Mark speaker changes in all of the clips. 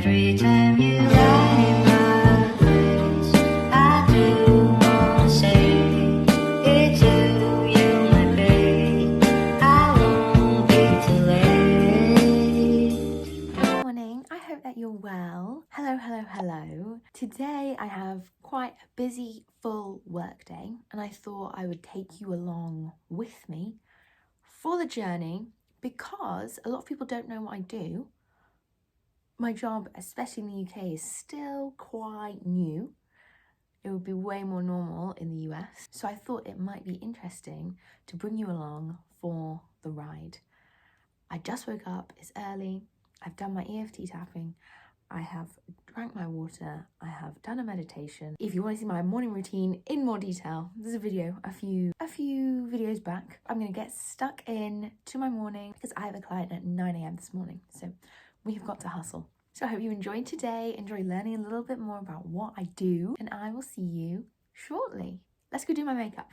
Speaker 1: Every time you write my face, I do wanna say it's you're my babe. I won't be too late.
Speaker 2: Good morning, I hope that you're well. Hello. Today I have quite a busy, full work day, and I thought I would take you along with me for the journey because a lot of people don't know what I do. My job, especially in the UK, is still quite new. It would be way more normal in the US. So I thought it might be interesting to bring you along for the ride. I just woke up, it's early, I've done my EFT tapping, I have drank my water, I have done a meditation. If you want to see my morning routine in more detail, there's a video a few videos back. I'm going to get stuck in to my morning because I have a client at 9 a.m. this morning. So we've got to hustle. So I hope you enjoyed today, enjoy learning a little bit more about what I do, and I will see you shortly. Let's go do my makeup.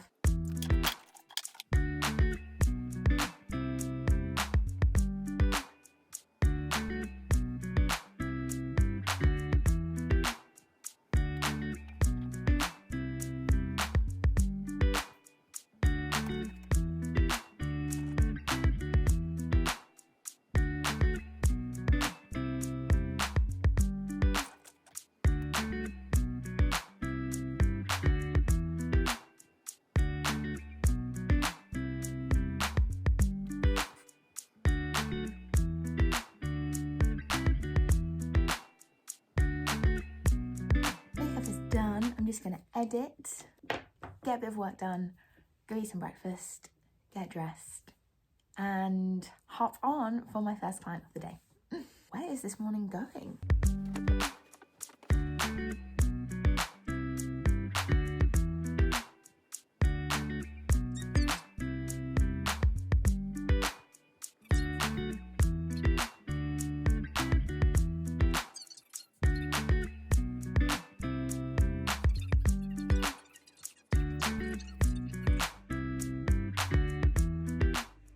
Speaker 2: Done. I'm just going to edit, get a bit of work done, go eat some breakfast, get dressed, and hop on for my first client of the day. Where is this morning going?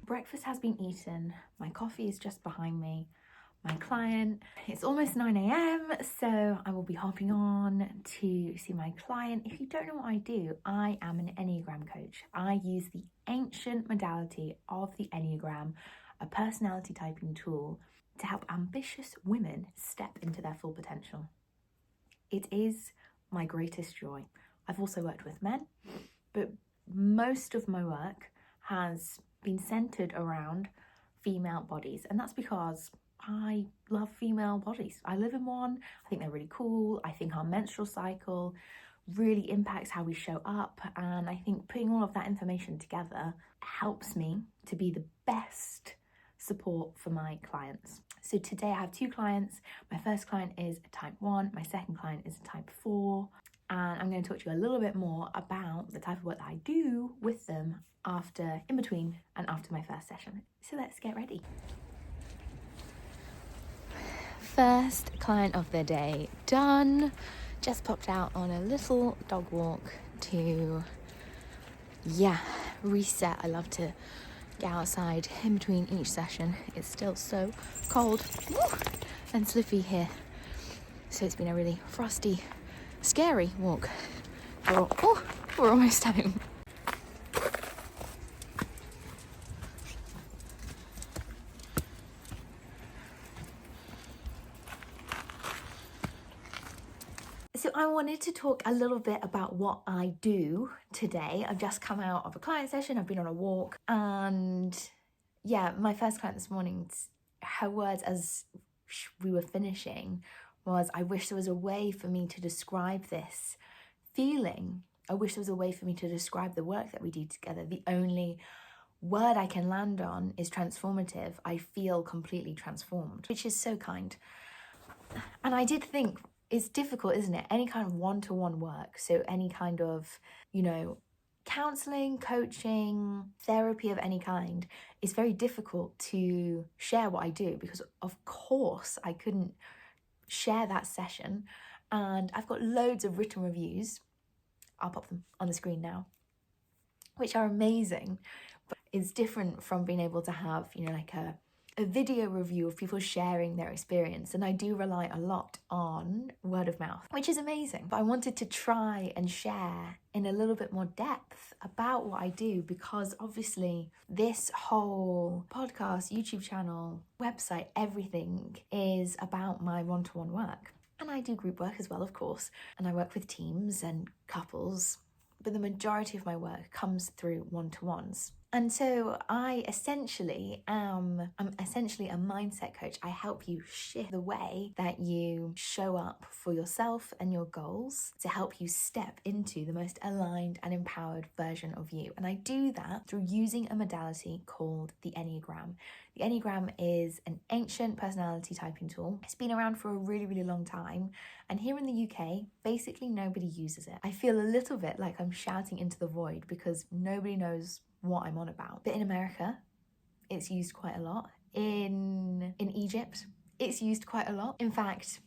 Speaker 2: Breakfast has been eaten, my coffee is just behind me, my client, it's almost 9 a.m, so I will be hopping on to see my client. If you don't know what I do, I am an Enneagram coach. I use the ancient modality of the Enneagram, a personality typing tool, to help ambitious women step into their full potential. It is my greatest joy. I've also worked with men, but most of my work has been centered around female bodies, and that's because I love female bodies. I live in one. I think they're really cool. I think our menstrual cycle really impacts how we show up, and I think putting all of that information together helps me to be the best support for my clients. So today I have two clients. My first client is a type 1, my second client is a type 4, and I'm going to talk to you a little bit more about the type of work that I do with them in between and after my first session. So let's get ready. First client of the day done. Just popped out on a little dog walk to, reset. I love to get outside in between each session. It's still so cold and slippy here. So it's been a really frosty, scary walk. We're almost home. So I wanted to talk a little bit about what I do today. I've just come out of a client session, I've been on a walk, and my first client this morning, her words as we were finishing was, I wish there was a way for me to describe this feeling. I wish there was a way for me to describe the work that we do together. The only word I can land on is transformative. I feel completely transformed, which is so kind. And I did think, it's difficult, isn't it? Any kind of one-to-one work, so any kind of, counseling, coaching, therapy of any kind, is very difficult to share what I do because, of course, I couldn't share that session. And I've got loads of written reviews. I'll pop them on the screen now, which are amazing. But it's different from being able to have, like a a video review of people sharing their experience, and I do rely a lot on word of mouth, which is amazing. But I wanted to try and share in a little bit more depth about what I do, because obviously this whole podcast, YouTube channel, website, everything is about my one-to-one work. And I do group work as well, of course, and I work with teams and couples, but the majority of my work comes through one-to-ones. And so I'm essentially a mindset coach. I help you shift the way that you show up for yourself and your goals to help you step into the most aligned and empowered version of you. And I do that through using a modality called the Enneagram. The Enneagram is an ancient personality typing tool. It's been around for a really, really long time. And here in the UK, basically nobody uses it. I feel a little bit like I'm shouting into the void because nobody knows what I'm on about. But in America, it's used quite a lot. In Egypt, it's used quite a lot. In fact,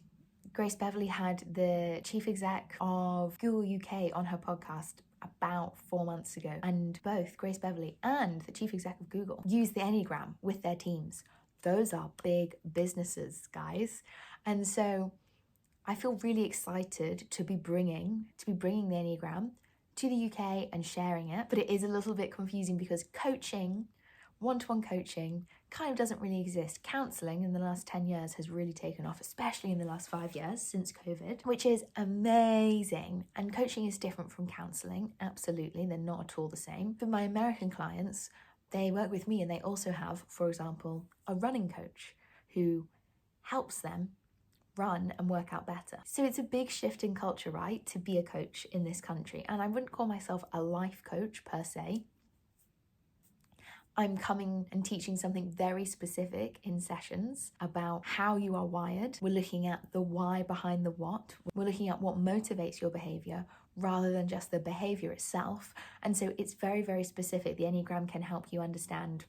Speaker 2: Grace Beverley had the chief exec of Google UK on her podcast about 4 months ago. And both Grace Beverley and the chief exec of Google use the Enneagram with their teams. Those are big businesses, guys. And so I feel really excited to be bringing the Enneagram to the UK and sharing it, but it is a little bit confusing because coaching, one-to-one coaching, kind of doesn't really exist. Counselling in the last 10 years has really taken off, especially in the last 5 years since COVID, which is amazing. And coaching is different from counselling, absolutely. They're not at all the same. For my American clients, they work with me and they also have, for example, a running coach who helps them run and work out better. So it's a big shift in culture, right, to be a coach in this country. And I wouldn't call myself a life coach per se. I'm coming and teaching something very specific in sessions about how you are wired. We're looking at the why behind the what. We're looking at what motivates your behavior rather than just the behavior itself. And so it's very, very specific. The Enneagram can help you understand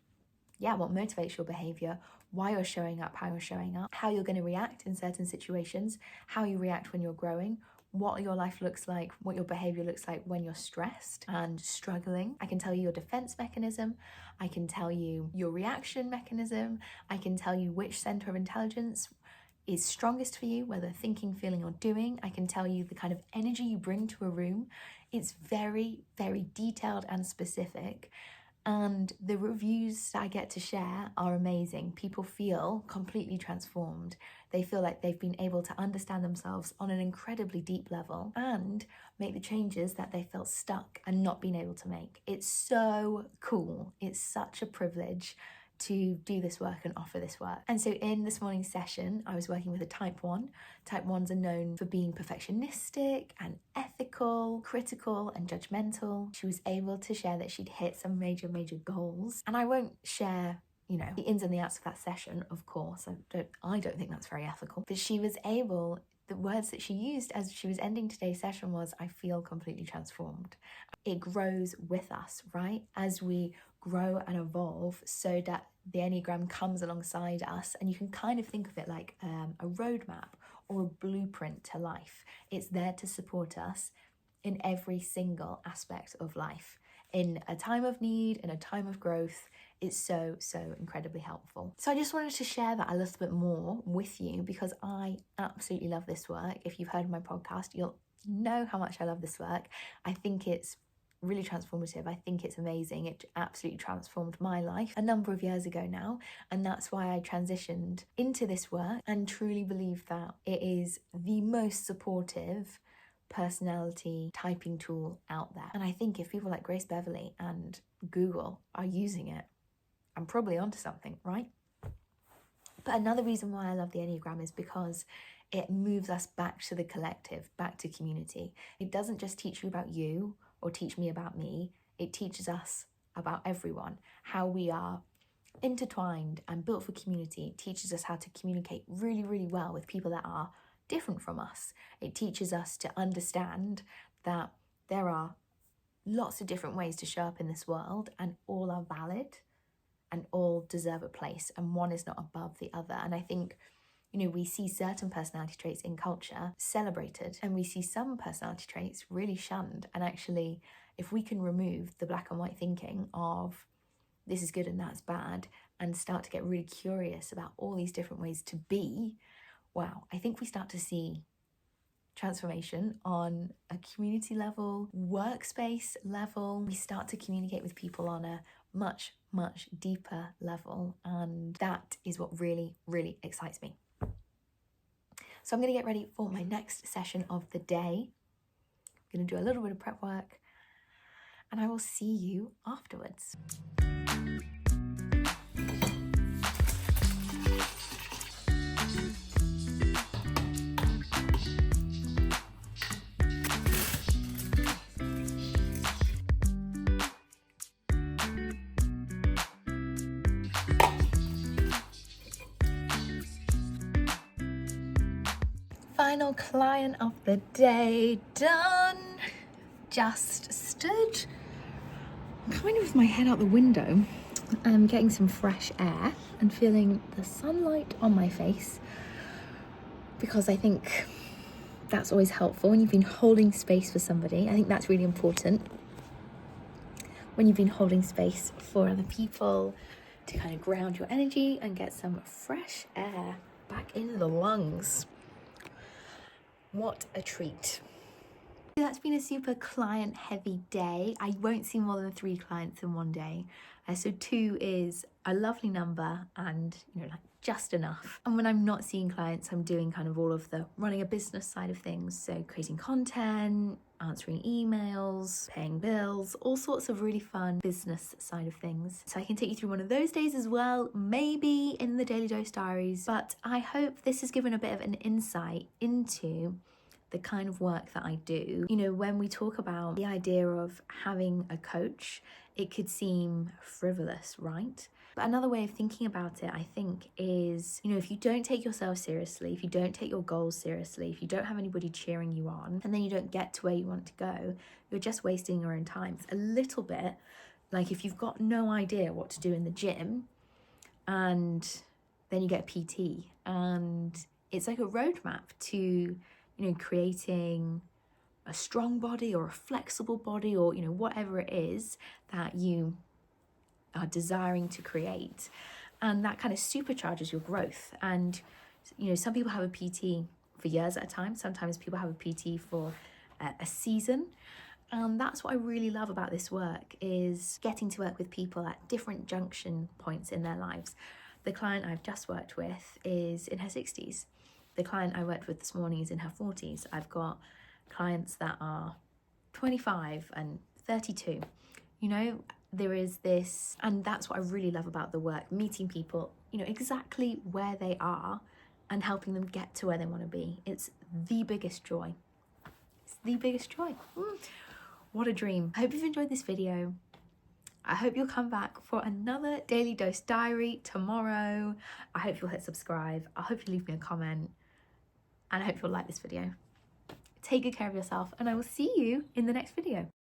Speaker 2: what motivates your behavior, why you're showing up, how you're showing up, how you're going to react in certain situations, how you react when you're growing, what your life looks like, what your behavior looks like when you're stressed and struggling. I can tell you your defense mechanism. I can tell you your reaction mechanism. I can tell you which center of intelligence is strongest for you, whether thinking, feeling, or doing. I can tell you the kind of energy you bring to a room. It's very, very detailed and specific. And the reviews I get to share are amazing. People feel completely transformed. They feel like they've been able to understand themselves on an incredibly deep level and make the changes that they felt stuck and not been able to make. It's so cool. It's such a privilege to do this work and offer this work. And so in this morning's session, I was working with a type 1. Type 1s are known for being perfectionistic and ethical, critical and judgmental. She was able to share that she'd hit some major goals. And I won't share the ins and the outs of that session, of course. I don't think that's very ethical. But she was able, the words that she used as she was ending today's session was, I feel completely transformed. It grows with us, right? As we grow and evolve, so that the Enneagram comes alongside us, and you can kind of think of it like a roadmap or a blueprint to life. It's there to support us in every single aspect of life. In a time of need, in a time of growth, it's so incredibly helpful. So I just wanted to share that a little bit more with you because I absolutely love this work. If you've heard my podcast, you'll know how much I love this work. I think it's really transformative. I think it's amazing. It absolutely transformed my life a number of years ago now, and that's why I transitioned into this work and truly believe that it is the most supportive personality typing tool out there. And I think if people like Grace Beverley and Google are using it, I'm probably onto something, right? But another reason why I love the Enneagram is because it moves us back to the collective, back to community. It doesn't just teach you about you or teach me about me. It teaches us about everyone, how we are intertwined and built for community. It teaches us how to communicate really well with people that are different from us. It teaches us to understand that there are lots of different ways to show up in this world, and all are valid and all deserve a place, and one is not above the other. And I think, we see certain personality traits in culture celebrated, and we see some personality traits really shunned. And actually, if we can remove the black and white thinking of this is good and that's bad, and start to get really curious about all these different ways to be, wow, I think we start to see transformation on a community level, workspace level. We start to communicate with people on a much, much deeper level. And that is what really, really excites me. So I'm going to get ready for my next session of the day. I'm going to do a little bit of prep work, and I will see you afterwards. Final client of the day done. Just stood kind of with my head out the window. I'm getting some fresh air and feeling the sunlight on my face, because I think that's always helpful when you've been holding space for somebody. I think that's really important when you've been holding space for other people, to kind of ground your energy and get some fresh air back in the lungs. What a treat. That's been a super client heavy day. I won't see more than 3 clients in one day. So 2 is a lovely number and, like just enough. And when I'm not seeing clients, I'm doing kind of all of the running a business side of things. So creating content, answering emails, paying bills, all sorts of really fun business side of things. So I can take you through one of those days as well, maybe in the Daily Dose Diaries. But I hope this has given a bit of an insight into the kind of work that I do. When we talk about the idea of having a coach, it could seem frivolous, right? But another way of thinking about it, I think, is, if you don't take yourself seriously, if you don't take your goals seriously, if you don't have anybody cheering you on, and then you don't get to where you want to go, you're just wasting your own time. It's a little bit like if you've got no idea what to do in the gym, and then you get a PT, and it's like a roadmap to creating a strong body or a flexible body, or whatever it is that you are desiring to create, and that kind of supercharges your growth. And some people have a PT for years at a time. Sometimes people have a PT for a season. And that's what I really love about this work, is getting to work with people at different junction points in their lives. The client I've just worked with is in her 60s. The client I worked with this morning is in her 40s. I've got clients that are 25 and 32. There is this, and that's what I really love about the work, meeting people, exactly where they are and helping them get to where they want to be. It's the biggest joy. It's the biggest joy. What a dream. I hope you've enjoyed this video. I hope you'll come back for another Daily Dose Diary tomorrow. I hope you'll hit subscribe. I hope you leave me a comment. And I hope you'll like this video. Take good care of yourself, and I will see you in the next video.